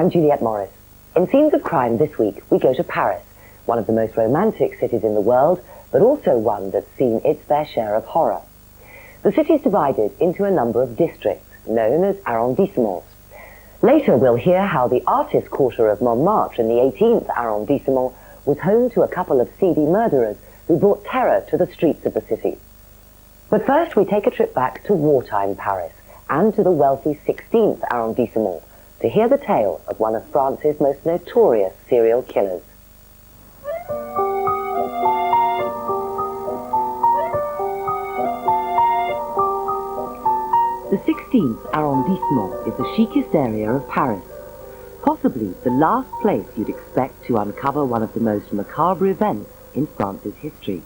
I'm Juliette Morris. In Scenes of Crime this week, we go to Paris, one of the most romantic cities in the world, but also one that's seen its fair share of horror. The city is divided into a number of districts, known as arrondissements. Later, we'll hear how the artist quarter of Montmartre in the 18th arrondissement was home to a couple of seedy murderers who brought terror to the streets of the city. But first, we take a trip back to wartime Paris and to the wealthy 16th arrondissement to hear the tale of one of France's most notorious serial killers. The 16th arrondissement is the chicest area of Paris, possibly the last place you'd expect to uncover one of the most macabre events in France's history.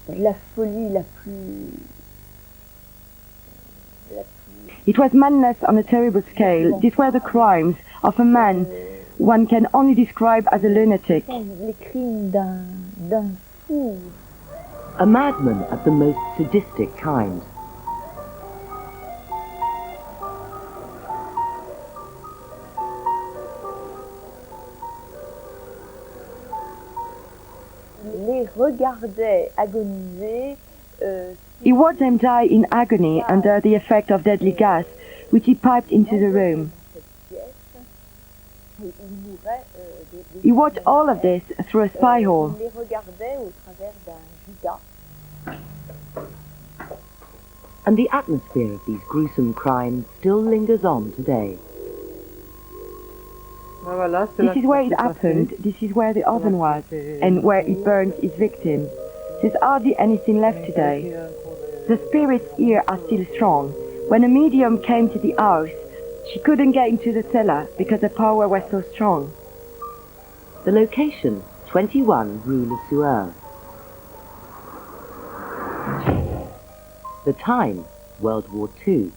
La folie la plus... It was madness on a terrible scale. These were the crimes of a man one can only describe as a lunatic. Les crimes d'un fou. A madman of the most sadistic kind. Les regardait agoniser. He watched them die in agony under the effect of deadly gas, which he piped into the room. He watched all of this through a spy hole. And the atmosphere of these gruesome crimes still lingers on today. This is where it happened, this is where the oven was, and where he burned his victim. There's hardly anything left today. The spirits here are still strong. When a medium came to the house, she couldn't get into the cellar because the power was so strong. The location, 21 Rue Le Sueur. The time, World War II.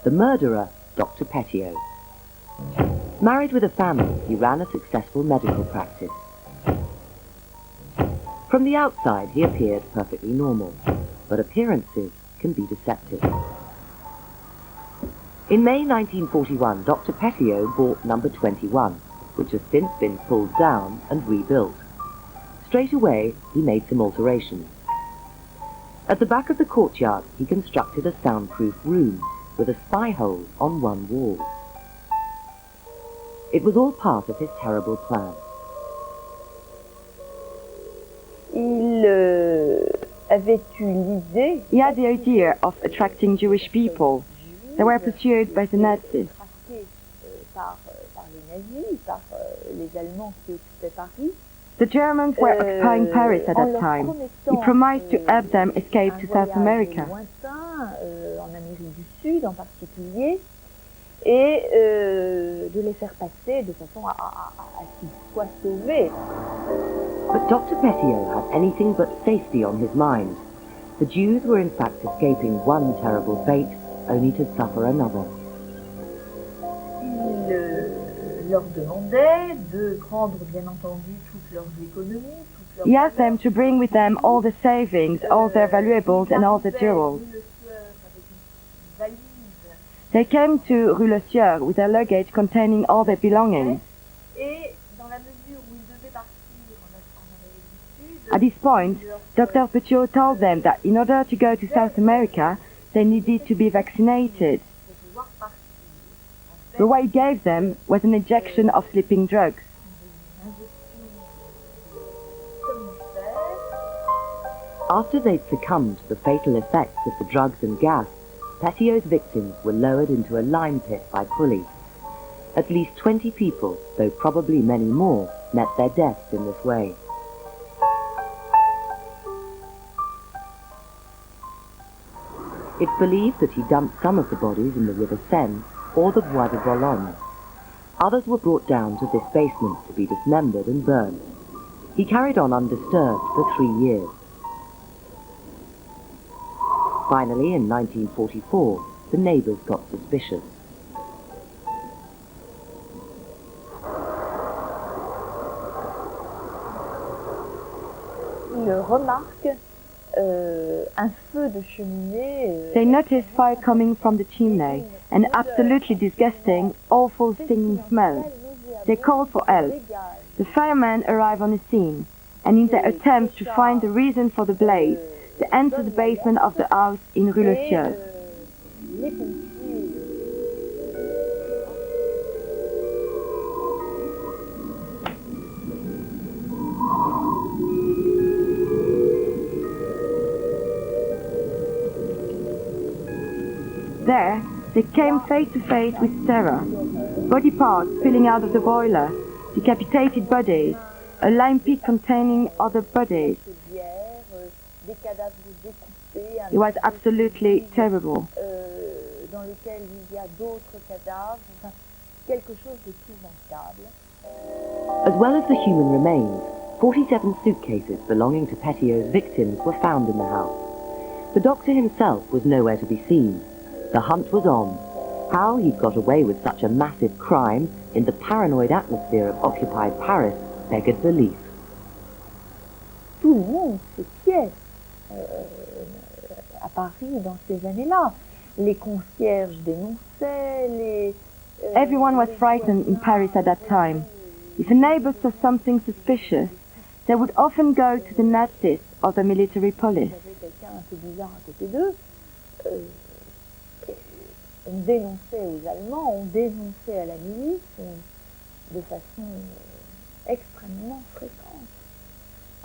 The murderer, Dr. Petiot. Married with a family, he ran a successful medical practice. From the outside, he appeared perfectly normal, but appearances can be deceptive. In May 1941, Dr. Petiot bought number 21, which has since been pulled down and rebuilt. Straight away, he made some alterations. At the back of the courtyard, he constructed a soundproof room with a spy hole on one wall. It was all part of his terrible plan. He had the idea of attracting Jewish people. They were pursued by the Nazis. The Germans were occupying Paris at that time. He promised to help them escape to South America. Et de les faire passer de façon à qu'ils soient sauvés. But Dr. Petiot had anything but safety on his mind. The Jews were in fact escaping one terrible fate, only to suffer another. Il leur demandait de prendre bien entendu toutes leurs économies. He asked them to bring with them all the savings, all their valuables and all the jewels. They came to Rue Le Sueur with their luggage containing all their belongings. At this point, Dr. Petiot told them that in order to go to South America, they needed to be vaccinated. But what he gave them was an injection of sleeping drugs. After they'd succumbed to the fatal effects of the drugs and gas, Petiot's victims were lowered into a lime pit by pulley. At least 20 people, though probably many more, met their deaths in this way. It's believed that he dumped some of the bodies in the River Seine or the Bois de Boulogne. Others were brought down to this basement to be dismembered and burned. He carried on undisturbed for 3 years. Finally, in 1944, the neighbours got suspicious. Il remarque un feu de cheminée. They noticed fire coming from the chimney, an absolutely disgusting, awful stinging smell. They called for help. The firemen arrived on the scene, and in their attempt to find the reason for the blaze, they entered the basement of the house in Rue Le Sieur. Les pompiers. There, they came face to face with terror. Body parts spilling out of the boiler, decapitated bodies, a lime pit containing other bodies. It was absolutely terrible. Dans lequel il y a d'autres cadavres, enfin, quelque chose d'épouvantable. As well as the human remains, 47 suitcases belonging to Petiot's victims were found in the house. The doctor himself was nowhere to be seen. The hunt was on. How he'd got away with such a massive crime in the paranoid atmosphere of occupied Paris beggared belief. Tout le monde s'inquiète à Paris dans ces années-là. Les concierges dénonçaient, Everyone was frightened in Paris at that time. If a neighbor saw something suspicious, they would often go to the Nazis or the military police. Il y avait quelqu'un un peu bizarre à côté d'eux. On dénonçait aux Allemands, on dénonçait à la milice de façon extrêmement fréquente.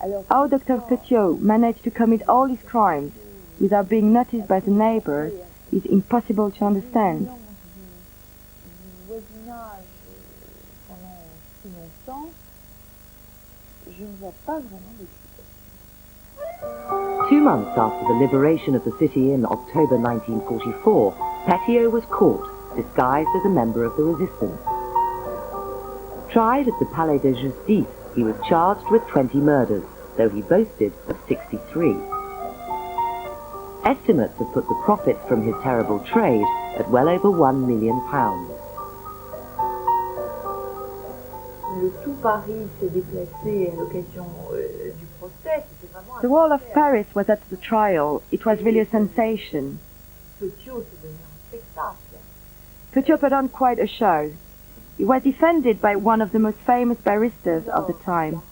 Alors, How Dr. Petiot managed to commit all his crimes without being noticed by the neighbors is impossible to understand. Du voisinage pendant si longtemps, je ne vois pas vraiment d'explication. 2 months after the liberation of the city in October 1944, Petiot was caught, disguised as a member of the resistance. Tried at the Palais de Justice, he was charged with 20 murders, though he boasted of 63. Estimates have put the profits from his terrible trade at well over £1 million. Le tout Paris s'est déplacé à l'occasion du procès. C'était vraiment The whole of Paris was at the trial. It was really a sensation. Petiot s'est donné un spectacle. Petiot put on quite a show. He was defended by one of the most famous barristers of the time.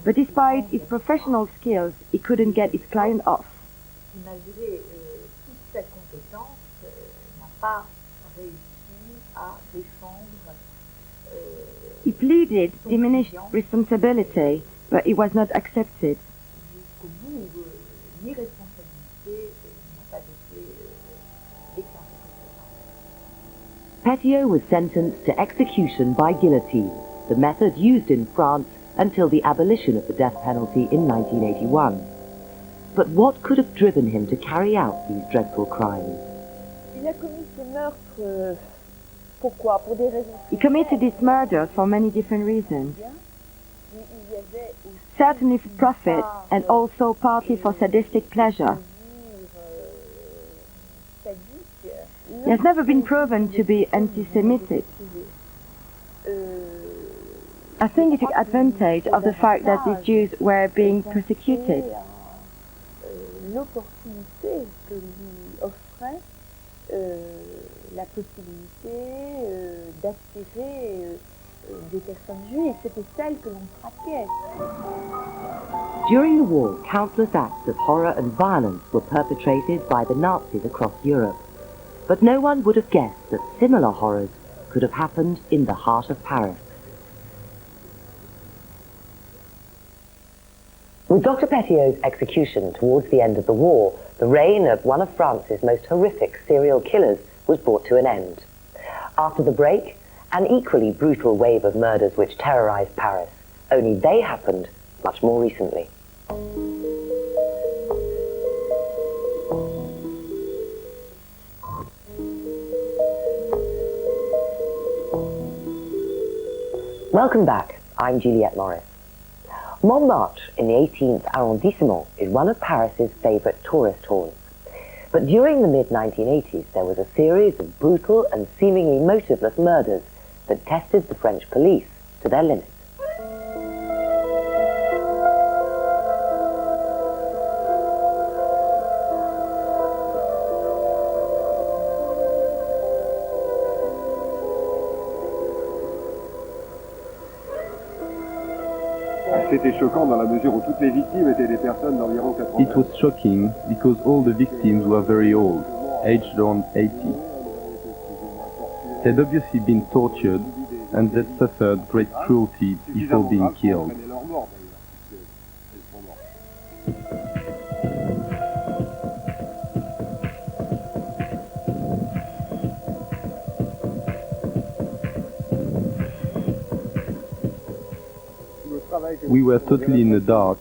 But despite his professional skills, he couldn't get his client off. Malgré toute cette compétence, n'a pas réussi à défendre. He pleaded diminished responsibility, but it was not accepted. Jusqu'au bout, l'irresponsabilité n'a pas été déclarée comme telle. Petiot was sentenced to execution by guillotine, the method used in France until the abolition of the death penalty in 1981. But what could have driven him to carry out these dreadful crimes? Il a commis ce meurtre, pourquoi? Pour des raisons. He committed these murders for many different reasons. Il y avait aussi Certainly for profit, and also partly for sadistic pleasure. He has never been proven to be anti-Semitic. I think he took advantage of the fact that the Jews were being persecuted. L'opportunité que lui offrait la possibilité d'attirer des personnes juives. C'était celle que l'on traquait. During the war, countless acts of horror and violence were perpetrated by the Nazis across Europe. But no one would have guessed that similar horrors could have happened in the heart of Paris. With Dr. Petiot's execution towards the end of the war, the reign of one of France's most horrific serial killers was brought to an end. After the break, an equally brutal wave of murders which terrorized Paris, only they happened much more recently. Welcome back. I'm Juliette Morris. Montmartre in the 18th arrondissement is one of Paris's favourite tourist haunts. But during the mid-1980s, there was a series of brutal and seemingly motiveless murders that tested the French police to their limits. C'était choquant dans la mesure où toutes les victimes étaient des personnes d'environ 80 ans. It was shocking because all the victims were very old, aged around 80. They'd obviously been tortured and they'd suffered great cruelty before being killed. We were totally in the dark.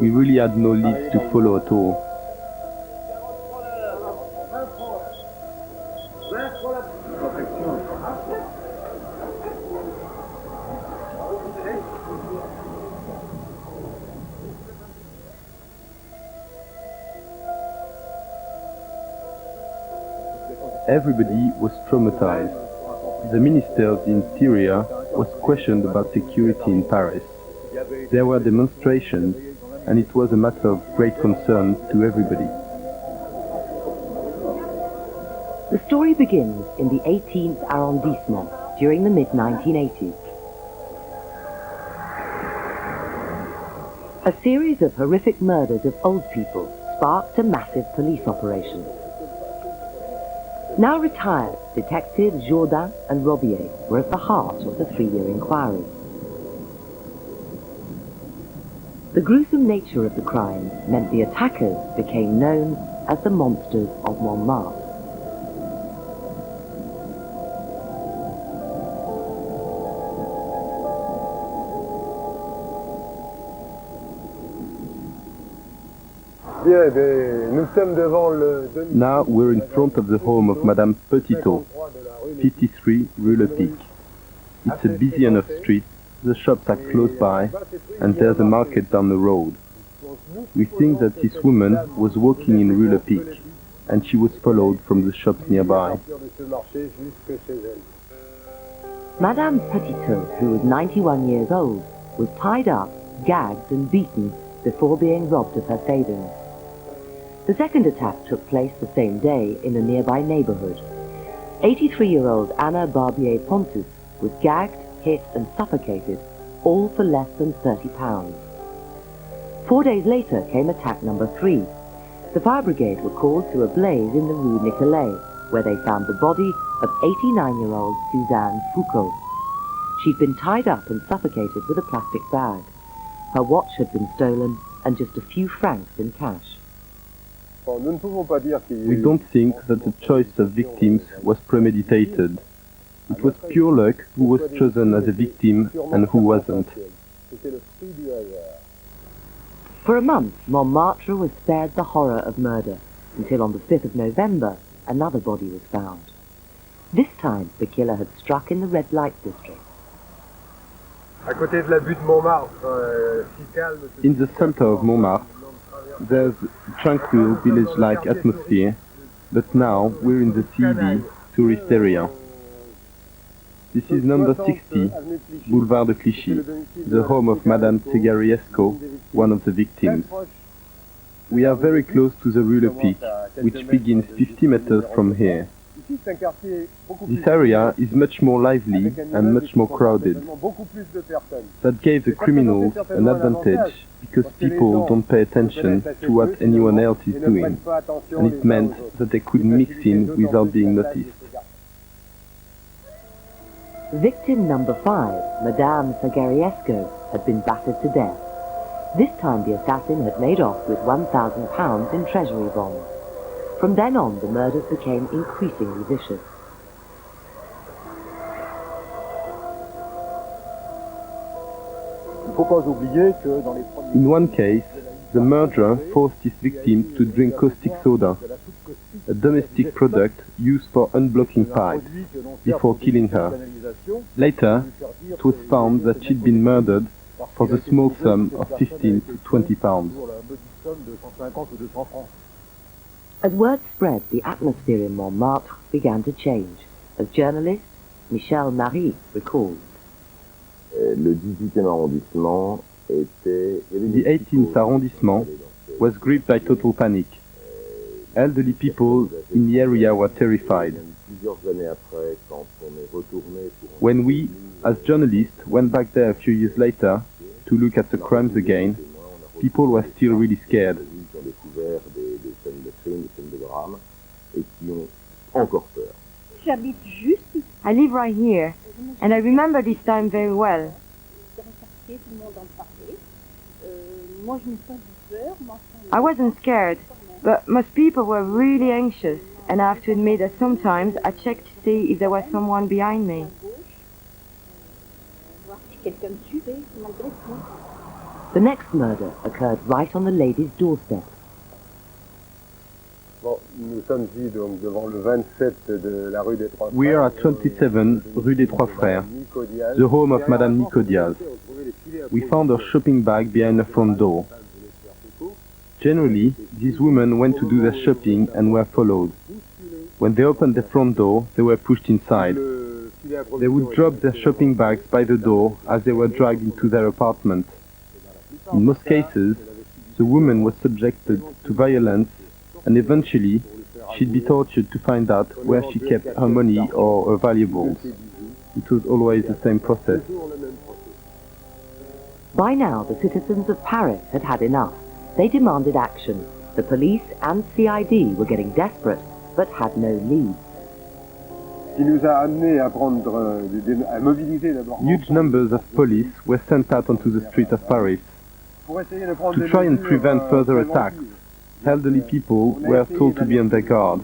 We really had no leads to follow at all. Everybody was traumatized. The Minister of the Interior was questioned about security in Paris. There were demonstrations, and it was a matter of great concern to everybody. The story begins in the 18th arrondissement during the mid-1980s. A series of horrific murders of old people sparked a massive police operation. Now retired, Detectives Jourdain and Robier were at the heart of the 3-year inquiry. The gruesome nature of the crime meant the attackers became known as the Monsters of Montmartre. Now we're in front of the home of Madame Petiot, 53 Rue Le Pic. It's a busy enough street, the shops are close by, and there's a market down the road. We think that this woman was walking in Rue Le Pic, and she was followed from the shops nearby. Madame Petiot, who was 91 years old, was tied up, gagged and beaten before being robbed of her savings. The second attack took place the same day in a nearby neighborhood. 83-year-old Anna Barbier-Pontus was gagged, hit and suffocated, all for less than £30. 4 days later came attack number 3. The fire brigade were called to a blaze in the Rue Nicolet, where they found the body of 89-year-old Suzanne Foucault. She'd been tied up and suffocated with a plastic bag. Her watch had been stolen and just a few francs in cash. We don't think that the choice of victims was premeditated. It was pure luck who was chosen as a victim and who wasn't. For a month, Montmartre was spared the horror of murder, until on the 5th of November, another body was found. This time, the killer had struck in the red light district. In the center of Montmartre, there's a tranquil village-like atmosphere, but now we're in the seedy tourist area. This is number 60, Boulevard de Clichy, the home of Madame Tegariesco, one of the victims. We are very close to the Rue Le Pic, which begins 50 meters from here. This area is much more lively and much more crowded. That gave the criminals an advantage because people don't pay attention to what anyone else is doing, and it meant that they could mix in without being noticed. Victim number 5, Madame Tegariesco, had been battered to death. This time the assassin had made off with £1,000 in treasury bonds. From then on, the murders became increasingly vicious. In one case, the murderer forced his victim to drink caustic soda, a domestic product used for unblocking pipes, before killing her. Later, it was found that she'd been murdered for the small sum of 15 to 20 pounds. As word spread, the atmosphere in Montmartre began to change, as journalist Michel Marie recalls. The 18th arrondissement was gripped by total panic. Elderly people in the area were terrified. When we, as journalists, went back there a few years later to to look at the crimes again, people were still really scared. I live right here, and I remember this time very well. I wasn't scared, but most people were really anxious, and I have to admit that sometimes I checked to see if there was someone behind me. The next murder occurred right on the lady's doorstep. Bon, nous sommes ici donc devant le 27 de la rue des Trois Frères. We are at 27 Rue des Trois Frères, the home of Madame Nico Diaz. We found her shopping bag behind the front door. Generally, these women went to do their shopping and were followed. When they opened the front door, they were pushed inside. They would drop their shopping bags by the door as they were dragged into their apartment. In most cases, the woman was subjected to violence, and eventually she'd be tortured to find out where she kept her money or her valuables. It was always the same process. By now, the citizens of Paris had had enough. They demanded action. The police and CID were getting desperate, but had no leads. Ce qui nous a amené à prendre, à mobiliser d'abord. Huge numbers of police were sent out onto the streets of Paris. To try and prevent further attacks, elderly people were told to be on their guard.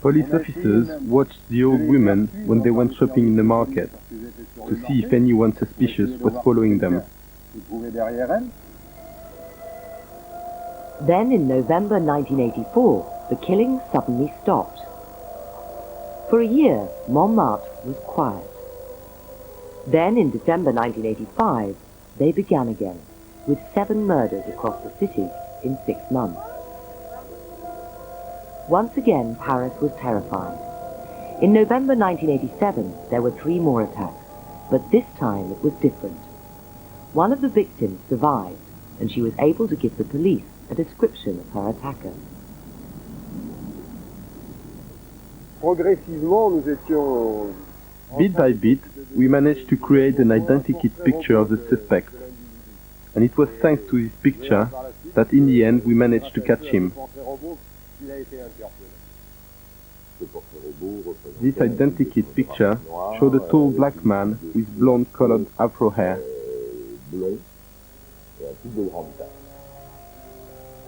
Police officers watched the old women when they went shopping in the market to see if anyone suspicious was following them. Then in November 1984, the killings suddenly stopped. For a year, Montmartre was quiet. Then in December 1985, they began again, with 7 murders across the city in 6 months. Once again, Paris was terrified. In November 1987, there were 3 more attacks, but this time it was different. One of the victims survived, and she was able to give the police a description of her attacker. Progressivement, nous étions. Bit by bit, we managed to create an identikit picture of the suspect. And it was thanks to this picture that in the end we managed to catch him. This identikit picture showed a tall black man with blonde-colored afro hair.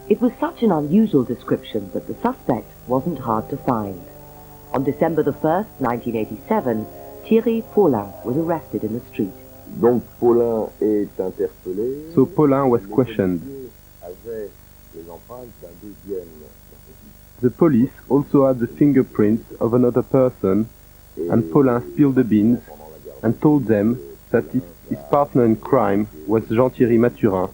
It was such an unusual description that the suspect wasn't hard to find. On December the 1st, 1987, Thierry Paulin was arrested in the street. Donc Paulin est interpellé. So Paulin was questioned. The police also had the fingerprints of another person, and Paulin spilled the beans and told them that his partner in crime was Jean-Thierry Mathurin.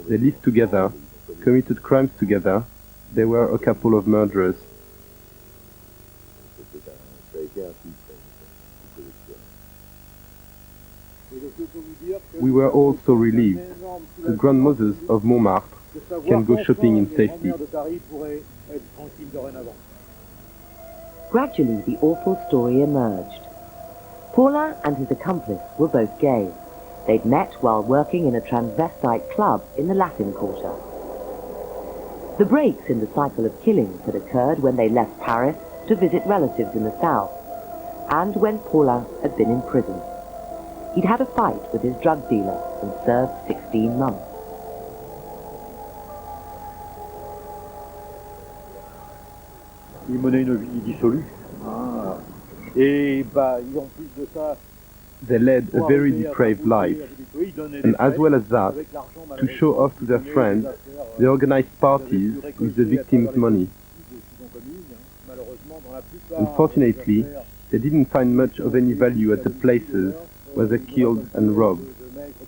They lived together, committed crimes together. They were a couple of murderers. We were all so relieved. The grandmothers of Montmartre can go shopping in safety. Gradually, the awful story emerged. Paulin and his accomplice were both gay. They'd met while working in a transvestite club in the Latin Quarter. The breaks in the cycle of killings had occurred when they left Paris to visit relatives in the south, and when Paulin had been in prison. He'd had a fight with his drug dealer and served 16 months. Il menait une vie dissolue. Et bah, en plus de ça, They led a very depraved life, and as well as that, to show off to their friends, they organized parties with the victims' money. Unfortunately, they didn't find much of any value at the places where they killed and robbed,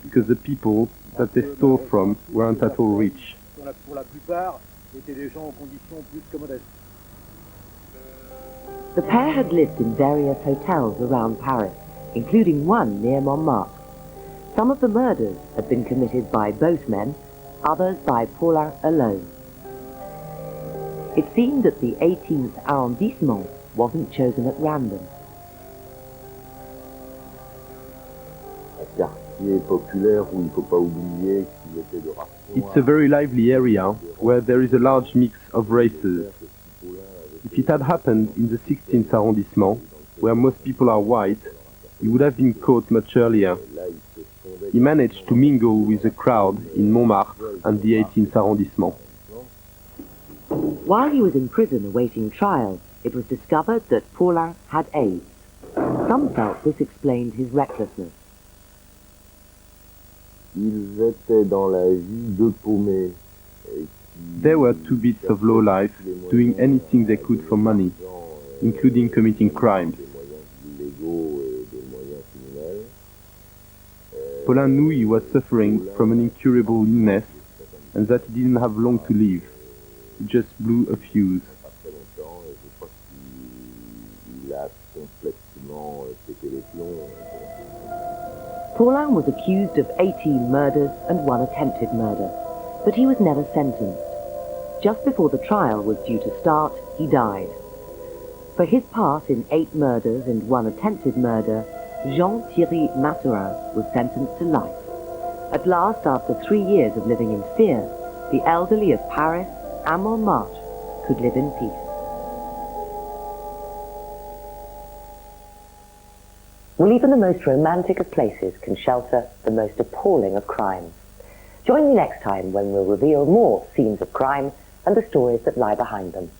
because the people that they stole from weren't at all rich. The pair had lived in various hotels around Paris, including one near Montmartre. Some of the murders had been committed by both men, others by Paulin alone. It seemed that the 18th arrondissement wasn't chosen at random. quartier populaire où il ne faut pas oublier qu'ils étaient de race noire. It's a very lively area where there is a large mix of races. If it had happened in the 16th arrondissement, where most people are white, he would have been caught much earlier. He managed to mingle with the crowd in Montmartre and the 18th arrondissement. While he was in prison awaiting trial, it was discovered that Paulin had AIDS. Some felt this explained his recklessness. Ils étaient dans la vie de paumés. There were two bits of low life doing anything they could for money, including committing crimes. Paulin knew he was suffering from an incurable illness and that he didn't have long to live. He just blew a fuse. Paulin was accused of 18 murders and 1 attempted murder, but he was never sentenced. Just before the trial was due to start, he died. For his part in 8 murders and 1 attempted murder, Thierry was sentenced to life. At last, after 3 years of living in fear, the elderly of Paris and Montmartre could live in peace. Well, even the most romantic of places can shelter the most appalling of crimes. Join me next time when we'll reveal more scenes of crime and the stories that lie behind them.